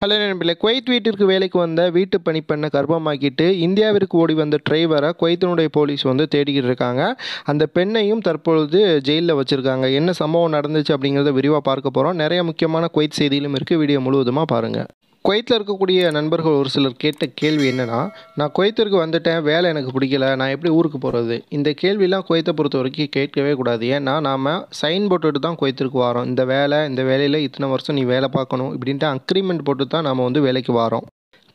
Hello நண்பர்களே, Kuwait வீட்டிற்கு வேலைக்கு வந்த வீட்டு பணிப்பெண்ணை கர்ப்பமாக்கிட்டு இந்தியாவிற்கு ஓடி வந்த டிரைவரை குவைத்தினுடைய போலீஸ் வந்து தேடிக்கிட்டு இருக்காங்க. அந்த பெண்ணையும் தற்பொழுது ஜெயிலில் வச்சுருக்காங்க. என்ன சம்பவம் நடந்துச்சு அப்படிங்கிறத விரிவாக பார்க்க போகிறோம். நிறைய முக்கியமான குவைத் செய்திகளும் இருக்குது. வீடியோ முழுவதுமாக பாருங்கள். குவைத்தில் இருக்கக்கூடிய நண்பர்கள் ஒரு சிலர் கேட்ட கேள்வி என்னென்னா, நான் குவைத்திற்கு வந்துட்டேன், வேலை எனக்கு பிடிக்கல, நான் எப்படி ஊருக்கு போகிறது? இந்த கேள்விலாம் குவைத்தை பொறுத்த வரைக்கும் கேட்கவே கூடாது. ஏன்னா நாம் சைன் போட்டுட்டு தான் குவைத்திற்கு வரோம். இந்த வேலையில் இத்தனை வருஷம் நீ வேலை பார்க்கணும் இப்படின்ட்டு அக்ரிமெண்ட் போட்டு தான் நாம் வந்து வேலைக்கு வரோம்.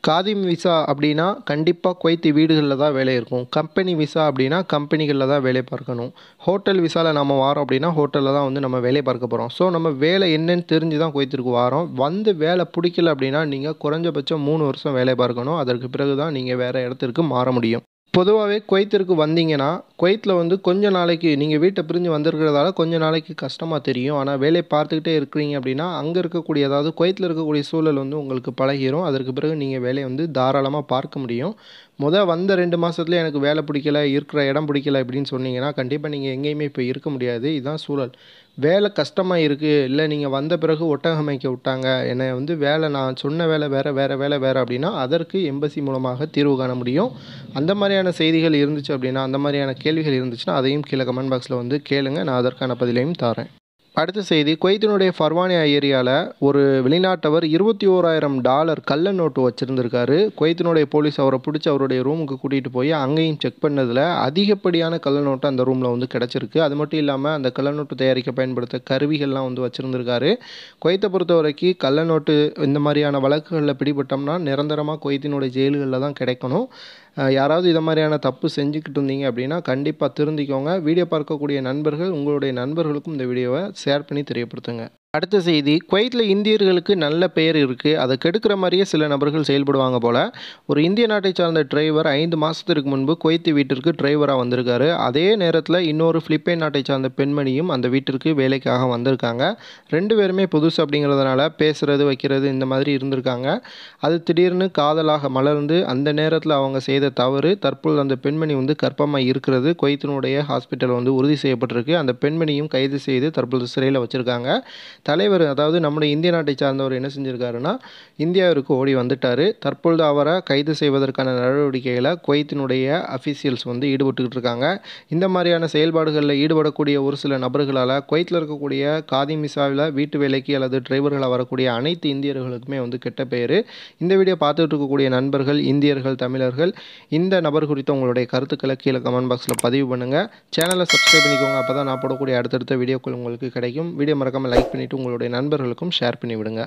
காதிம் விசா அப்படின்னா கண்டிப்பாக குவைத்து வீடுகளில் தான் வேலை இருக்கும். கம்பெனி விசா அப்படின்னா கம்பெனிகளில் தான் வேலை பார்க்கணும். ஹோட்டல் விசாவில் நம்ம வாரோம் அப்படின்னா ஹோட்டலில் தான் வந்து நம்ம வேலை பார்க்க போகிறோம். ஸோ நம்ம வேலை என்னன்னு தெரிஞ்சு தான் குவைத்திற்கு வாரோம். வந்து வேலை பிடிக்கல அப்படின்னா நீங்கள் குறைஞ்சபட்சம் 3 வருஷம் வேலை பார்க்கணும். அதற்கு பிறகு தான் நீங்கள் வேறு இடத்திற்கு மாற முடியும். பொதுவாகவே குவைத்திற்கு வந்தீங்கன்னா, குவைத்தில் வந்து கொஞ்ச நாளைக்கு நீங்கள் வீட்டை பிரிஞ்சு வந்திருக்கிறதால கொஞ்ச நாளைக்கு கஷ்டமாக தெரியும். ஆனால் வேலை பார்த்துக்கிட்டே இருக்கிறீங்க அப்படின்னா, அங்கே இருக்கக்கூடிய அதாவது குவைத்தில் இருக்கக்கூடிய சூழல் வந்து உங்களுக்கு பழகிரும். அதற்கு பிறகு நீங்கள் வேலையை வந்து தாராளமாக பார்க்க முடியும். வந்த 2 மாதத்துல எனக்கு வேலை பிடிக்கல, இருக்கிற இடம் பிடிக்கல அப்படின்னு சொன்னீங்கன்னா, கண்டிப்பாக நீங்கள் எங்கேயுமே இப்போ இருக்க முடியாது. இதுதான் சூழல். வேலை கஷ்டமாக இருக்குது, இல்லை நீங்கள் வந்த பிறகு ஒட்டகம் மேய்க்க விட்டாங்க, என்னை வந்து வேலை நான் சொன்ன வேலை வேறு வேலை வேறு அப்படின்னா, அதற்கு எம்பசி மூலமாக தீர்வு காண முடியும். அந்த மாதிரியான செய்திகள் இருந்துச்சு அப்படின்னா, அந்த மாதிரியான கேள்விகள் இருந்துச்சுன்னா, அதையும் கீழே கமெண்ட் பாக்ஸில் வந்து கேளுங்க. நான் அதற்கான பதிலையும் தரேன். அடுத்த செய்தி, குவைத்தினுடைய ஃபர்வானியா ஏரியாவில் ஒரு வெளிநாட்டவர் $21,000 கள்ள நோட்டு வச்சுருந்துருக்காரு. குவைத்தினுடைய போலீஸ் அவரை பிடிச்சி அவருடைய ரூமுக்கு கூட்டிகிட்டு போய் அங்கேயும் செக் பண்ணதில் அதிகப்படியான கள்ள நோட்டு அந்த ரூமில் வந்து கிடச்சிருக்கு. அது மட்டும் இல்லாமல் அந்த கள்ள நோட்டு தயாரிக்க பயன்படுத்த கருவிகள்லாம் வந்து வச்சுருந்துருக்காரு. குவைத்தை பொறுத்த வரைக்கும் கள்ள நோட்டு இந்த மாதிரியான வழக்குகளில் பிடிபட்டோம்னா நிரந்தரமாக குவைத்தினுடைய ஜெயில்களில் தான் கிடைக்கணும். யாராவது இதை மாதிரியான தப்பு செஞ்சுக்கிட்டு இருந்தீங்க அப்படின்னா கண்டிப்பாக திருந்திக்கோங்க. வீடியோ பார்க்கக்கூடிய நண்பர்கள் உங்களுடைய நண்பர்களுக்கும் இந்த வீடியோவை ஷேர் பண்ணி தெரியப்படுத்துங்க. அடுத்த செய்தி, குவைத்தில் இந்தியர்களுக்கு நல்ல பெயர் இருக்குது, அதை கெடுக்கிற மாதிரியே சில நபர்கள் செயல்படுவாங்க போல். ஒரு இந்திய நாட்டை சார்ந்த டிரைவர் 5 மாதத்திற்கு முன்பு குவைத்து வீட்டிற்கு டிரைவராக வந்திருக்காரு. அதே நேரத்தில் இன்னொரு பிலிப்பைன் நாட்டை சார்ந்த பெண்மணியும் அந்த வீட்டிற்கு வேலைக்காக வந்திருக்காங்க. 2 பேருமே புதுசு அப்படிங்கிறதுனால பேசுகிறது வைக்கிறது இந்த மாதிரி இருந்திருக்காங்க. அது திடீர்னு காதலாக மலர்ந்து அந்த நேரத்தில் அவங்க செய்த தவறு தற்பொழுது அந்த பெண்மணி வந்து கர்ப்பமாக இருக்கிறது குவைத்தினுடைய ஹாஸ்பிட்டல் வந்து உறுதி செய்யப்பட்டிருக்கு. அந்த பெண்மணியும் கைது செய்து தற்பொழுது சிறையில் வச்சுருக்காங்க. தலைவர் அதாவது நம்முடைய இந்திய நாட்டை சார்ந்தவர் என்ன செஞ்சுருக்காருன்னா, இந்தியாவிற்கு ஓடி வந்துட்டார். தற்பொழுது அவரை கைது செய்வதற்கான நடவடிக்கைகளை குவைத்தினுடைய அஃபீஷியல்ஸ் வந்து ஈடுபட்டுக்கிட்டு இருக்காங்க. இந்த மாதிரியான செயல்பாடுகளில் ஈடுபடக்கூடிய ஒரு சில நபர்களால் குவைத்தில் இருக்கக்கூடிய காதிம் விசாவில் வீட்டு வேலைக்கு அல்லது டிரைவர்களாக வரக்கூடிய அனைத்து இந்தியர்களுக்குமே வந்து கெட்ட பெயர். இந்த வீடியோ பார்த்துட்டு இருக்கக்கூடிய நண்பர்கள், இந்தியர்கள், தமிழர்கள் இந்த நபர் குறித்த உங்களுடைய கருத்துக்களை கீழே கமெண்ட் பாக்ஸில் பதிவு பண்ணுங்கள். சேனலை சப்ஸ்கிரைப் பண்ணிக்கோங்க. அப்போ தான் நான் போடக்கூடிய அடுத்தடுத்த வீடியோக்கள் உங்களுக்கு கிடைக்கும். வீடியோ மறக்காமல் லைக் பண்ணிவிட்டு உங்களுடைய நண்பர்களுக்கும் ஷேர் பண்ணி விடுங்க.